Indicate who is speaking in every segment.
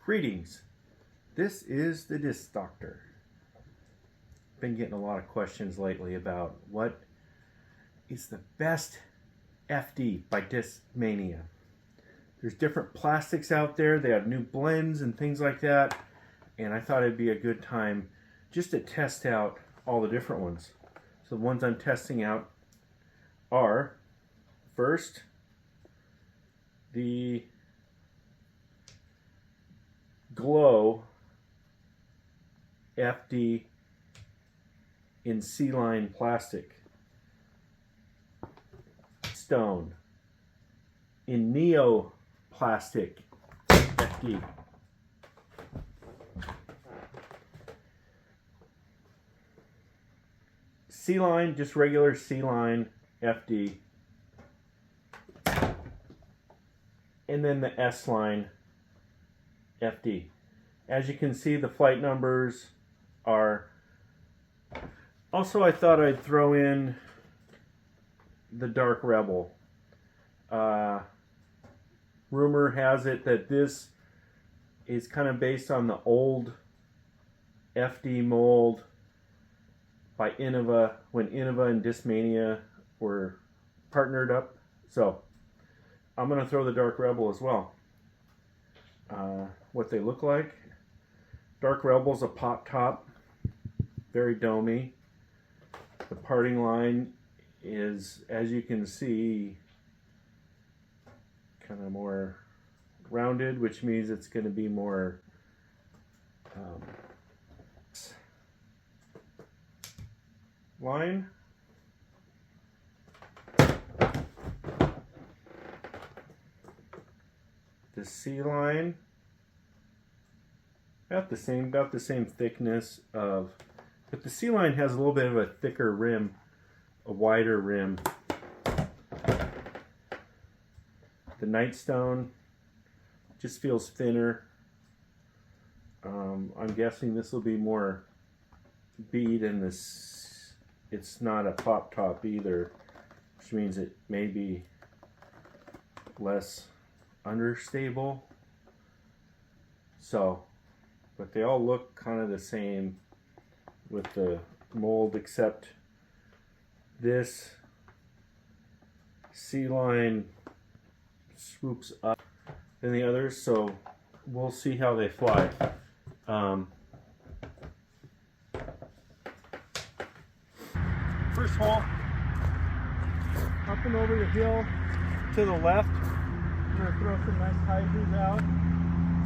Speaker 1: Greetings. This is the Disc Doctor. Been getting a lot of questions lately about what is the best FD by Discmania. There's different plastics out there. They have new blends and things like that. And I thought it'd be a good time just to test out all the different ones. So the ones I'm testing out are, first, the Glow FD in C-line plastic. Stone in Neo plastic FD. C-line, just regular C-line FD. And then the S-line FD. As you can see, the flight numbers are... Also, I thought I'd throw in the Dark Rebel. Rumor has it that this is kind of based on the old FD mold by Innova, when Innova and Discmania were partnered up. So I'm going to throw the Dark Rebel as well. What they look like. Dark Rebel's a pop top, very domey. The parting line is, as you can see, kind of more rounded, which means it's going to be more line. The C line, about the same thickness of, but the C line has a little bit of a thicker rim, a wider rim. The Nightstone just feels thinner. I'm guessing this will be more bead, and this, it's not a pop top either, which means it may be less understable. So, but they all look kind of the same with the mold, except this C-line swoops up than the others, so we'll see how they fly. First hole, up and over the hill to the left. I'm going to throw some nice hybrids out,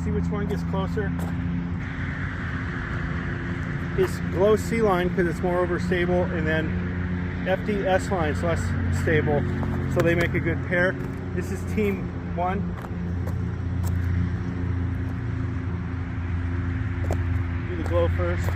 Speaker 1: see which one gets closer. It's Glow C-line because it's more overstable, and then FD S-line is less stable, so they make a good pair. This is team 1. Do the Glow first.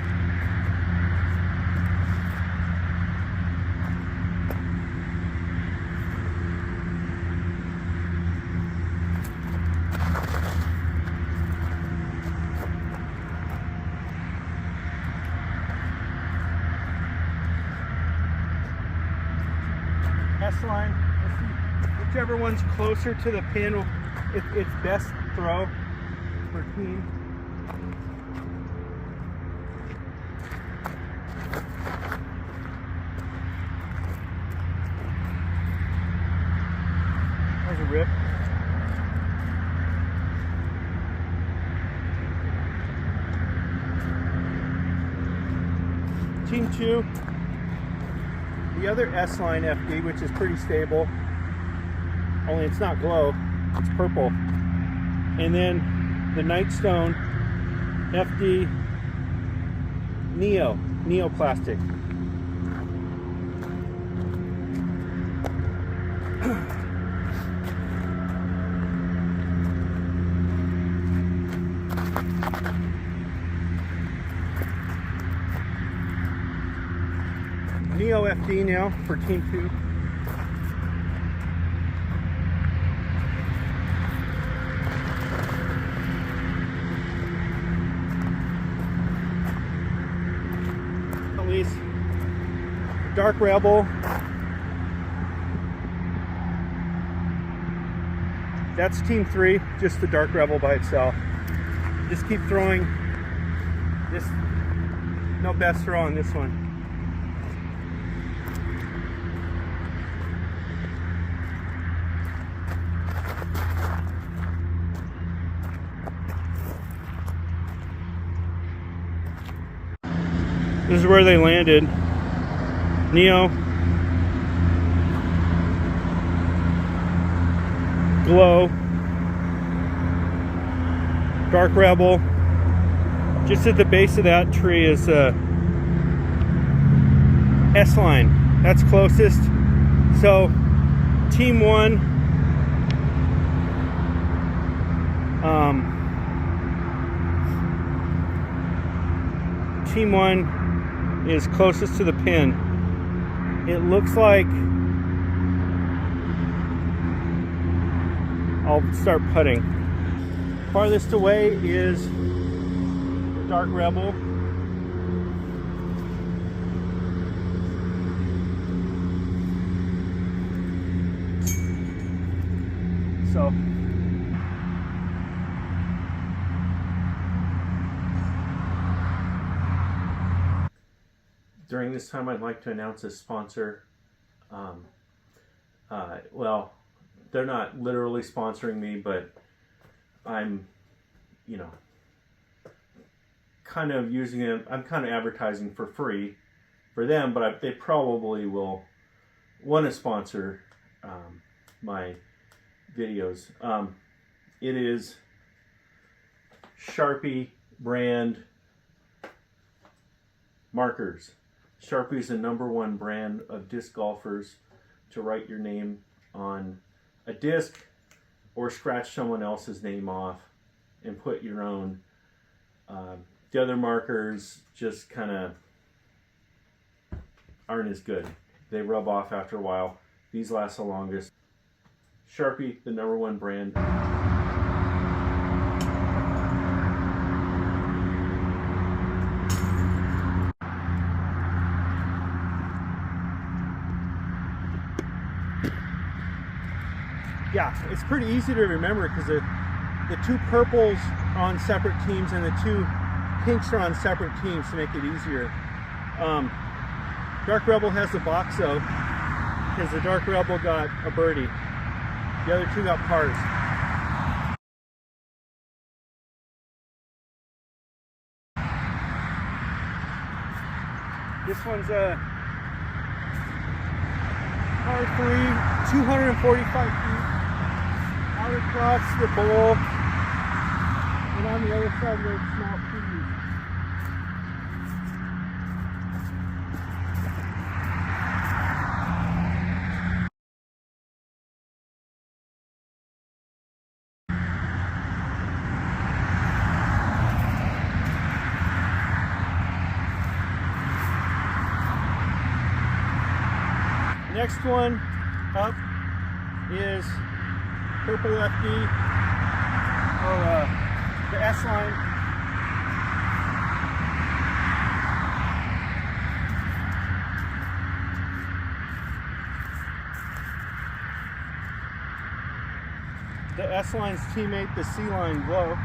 Speaker 1: S-line, whichever one's closer to the pin, it's best throw for team. There's a rip. Team 2. The other S-line FD, which is pretty stable, only it's not Glow, it's purple. And then the Nightstone FD Neo plastic. Neo FD now for team 2. At least Dark Rebel. That's team 3, just the Dark Rebel by itself.
Speaker 2: Just keep throwing. Just no best throw on this one. This is where they landed. Neo, Glow, Dark Rebel. Just at the base of that tree is S-Line. That's closest. So Team 1 Team 1 is closest to the pin. It looks like I'll start putting. Farthest away is Dark Rebel. So
Speaker 1: during this time, I'd like to announce a sponsor. Well, they're not literally sponsoring me, but I'm, kind of using it. I'm kind of advertising for free for them, but they probably will want to sponsor my videos. It is Sharpie brand markers. Sharpie is the #1 brand of disc golfers to write your name on a disc or scratch someone else's name off and put your own. The other markers just kind of aren't as good. They rub off after a while. These last the longest. Sharpie, the #1 brand.
Speaker 2: yeah, it's pretty easy to remember because the two purples are on separate teams and the two pinks are on separate teams to make it easier. Dark Rebel has the box though, because the Dark Rebel got a birdie. The other two got pars. This one's a par 3, 245 feet. Out across the bowl, and on the other side there's small trees. Next one up is Purple FD, or the S-Line. The S-Line's teammate, the C-Line Glow.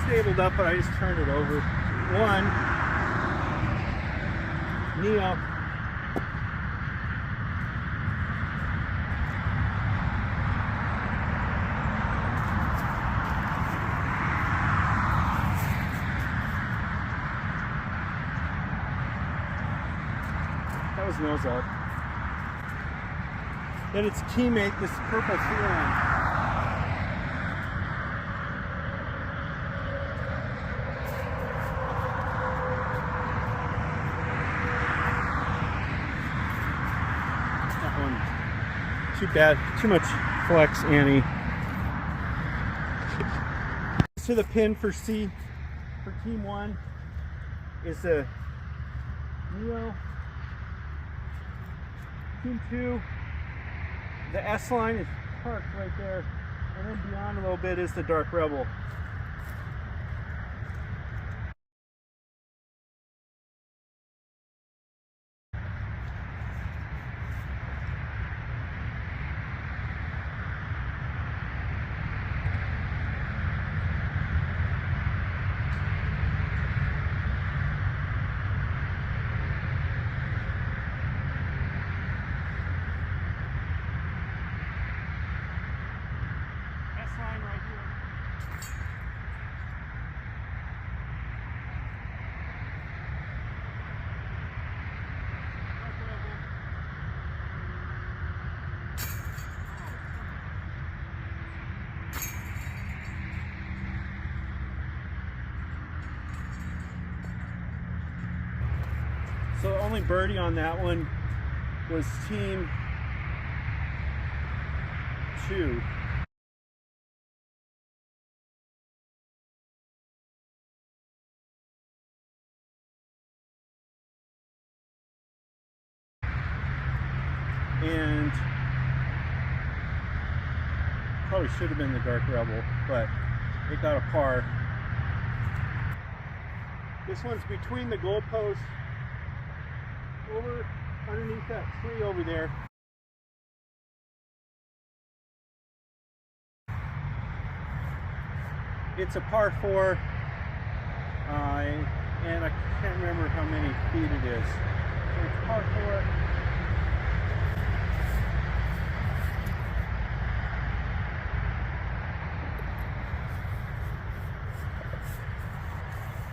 Speaker 2: Stabled up, but I just turned it over. One, Neo. That was nose up. Then its teammate, this purple C-Line. Too bad, too much flex, Annie. To the pin for C, for Team 1, is the Neo. Team 2, the S-Line is parked right there, and then beyond a little bit is the Dark Rebel. line right here. So the only birdie on that one was team 2. And probably should have been the Dark Rebel, but it got a par. This one's between the goalposts, over underneath that tree over there. It's a par 4, and I can't remember how many feet it is. So it's par 4.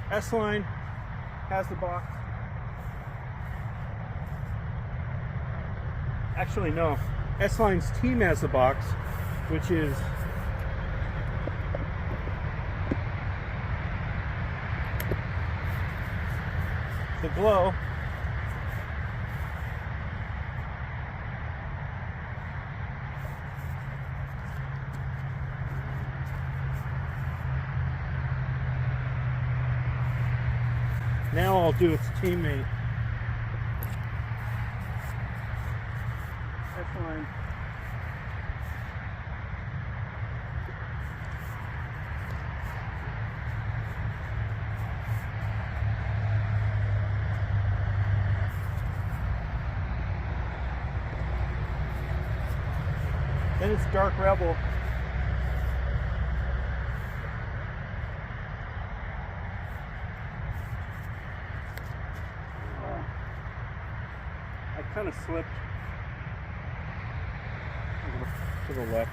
Speaker 2: S-Line has the box. Actually, no. S-Line's team has the box, which is the glow. Now I'll do its teammate. S-Line. Then it's Dark Rebel. I kind of slipped to the left.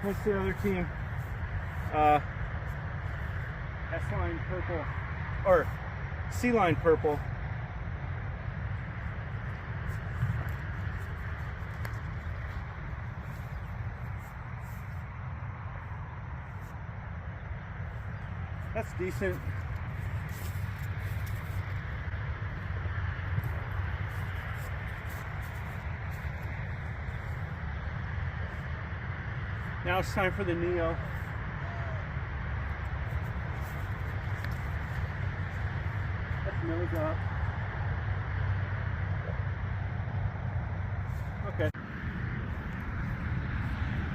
Speaker 2: What's the other team? S-Line purple, or C-Line purple. That's decent. Now it's time for the Neo. That's nose up. Okay.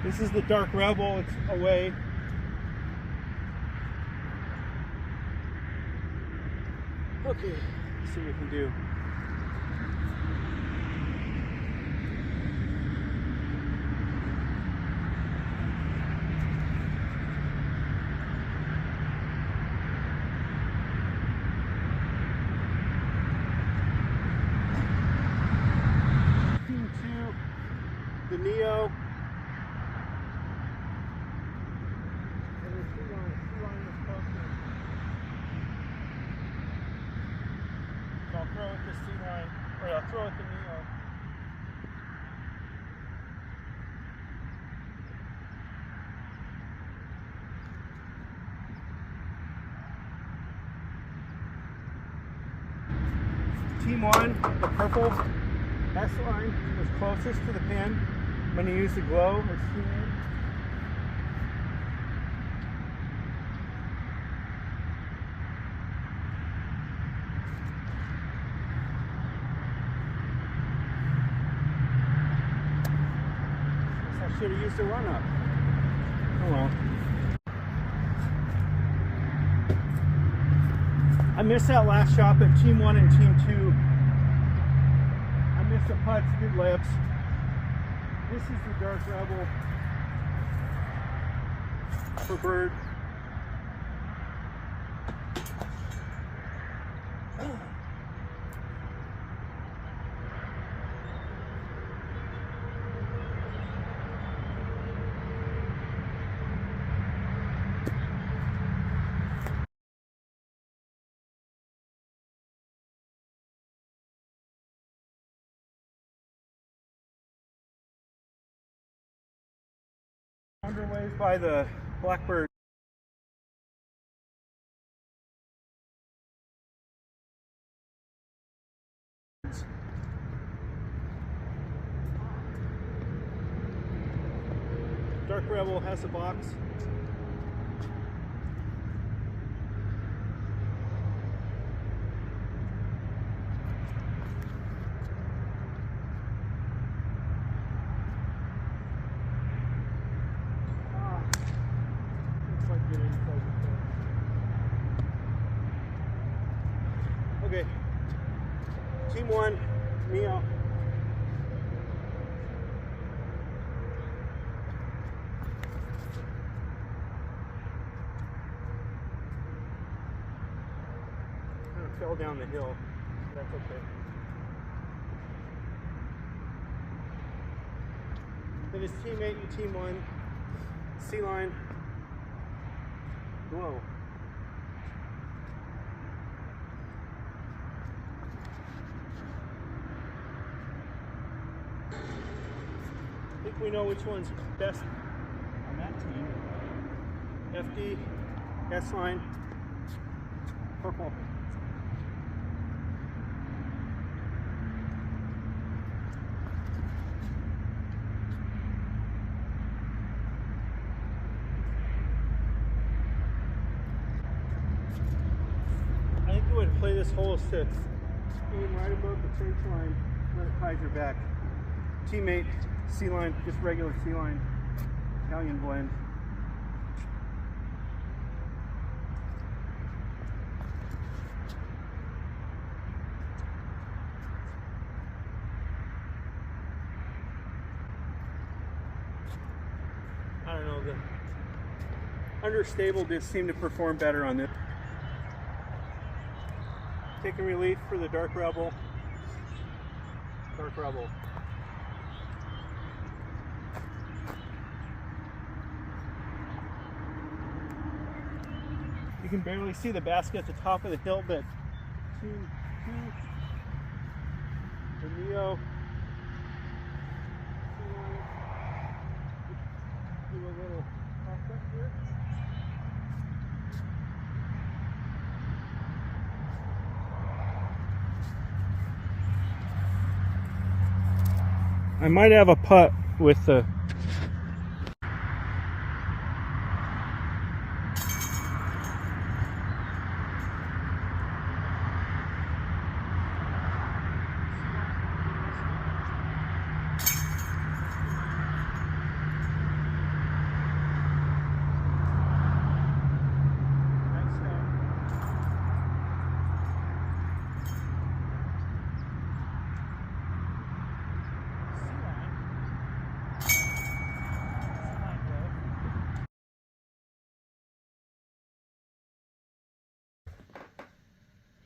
Speaker 2: This is the Dark Rebel. It's away. Okay, let's see what we can do. Team 2, the Neo. And the C-Line is closer. So I'll throw it the C-Line, or I'll throw it the Neo. Team 1, the purple S-Line was closest to the pin. I'm going to use the glow as teammate. I should have used a run-up. Oh well. I missed that last shot, but Team 1 and Team 2. I missed the putts, good layups. This is the Dark Rebel for bird. Underways by the Blackbird. Dark Rebel has a box. Looks like good inside the Okay. Team 1, Neo. Fell down the hill. That's okay. Then his teammate in Team 1, Sea Line, Glow. I think we know which one's best on that team. FD, S Line, Purple. I think the way to play this hole is to aim right above the church line, let it hyzer back. Teammate, Sea Line, just regular Sea Line, Italian blend. I don't know, the understable just seem to perform better on this. Taking relief for the Dark Rebel. Dark Rebel. You can barely see the basket at the top of the hill, but Team 2, the Neo, do a little toss up here. I might have a putt with the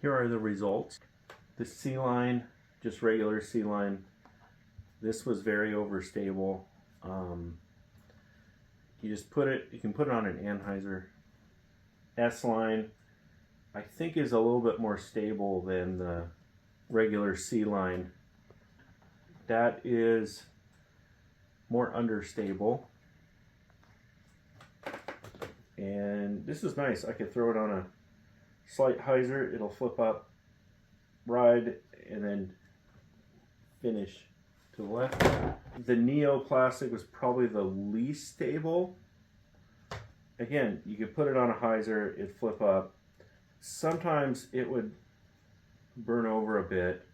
Speaker 1: Here are the results. The Sea Line, just regular Sea Line. This was very overstable. You just put it, you can put it on an Anheuser. S Line, I think, is a little bit more stable than the regular Sea Line. That is more understable. And this is nice. I could throw it on a slight hyzer, it'll flip up, ride, and then finish to the left. The Neo plastic was probably the least stable. Again, you could put it on a hyzer, it'd flip up. Sometimes it would burn over a bit,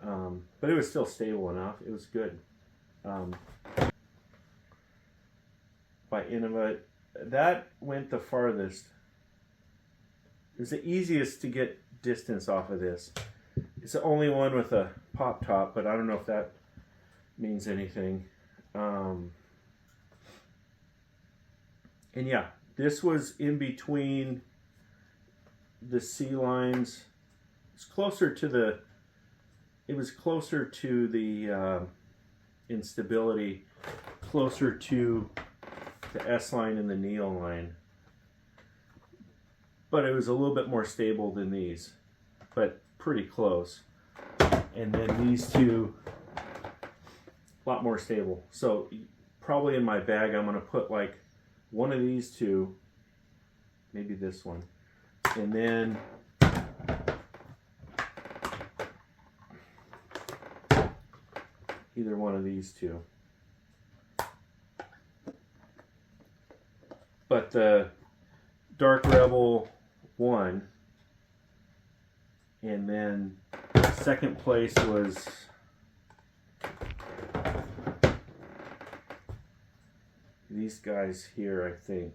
Speaker 1: but it was still stable enough. It was good. By Innova, that went the farthest. It was the easiest to get distance off of this. It's the only one with a pop top, but I don't know if that means anything. And yeah, this was in between the Sea Lines. It's closer to the, it was closer to the instability, closer to the S Line and the Neo Line. But it was a little bit more stable than these, but pretty close. And then these two, a lot more stable. So probably in my bag, I'm going to put like one of these two, maybe this one, and then either one of these two. But the Dark Rebel won, and then second place was these guys here, I think.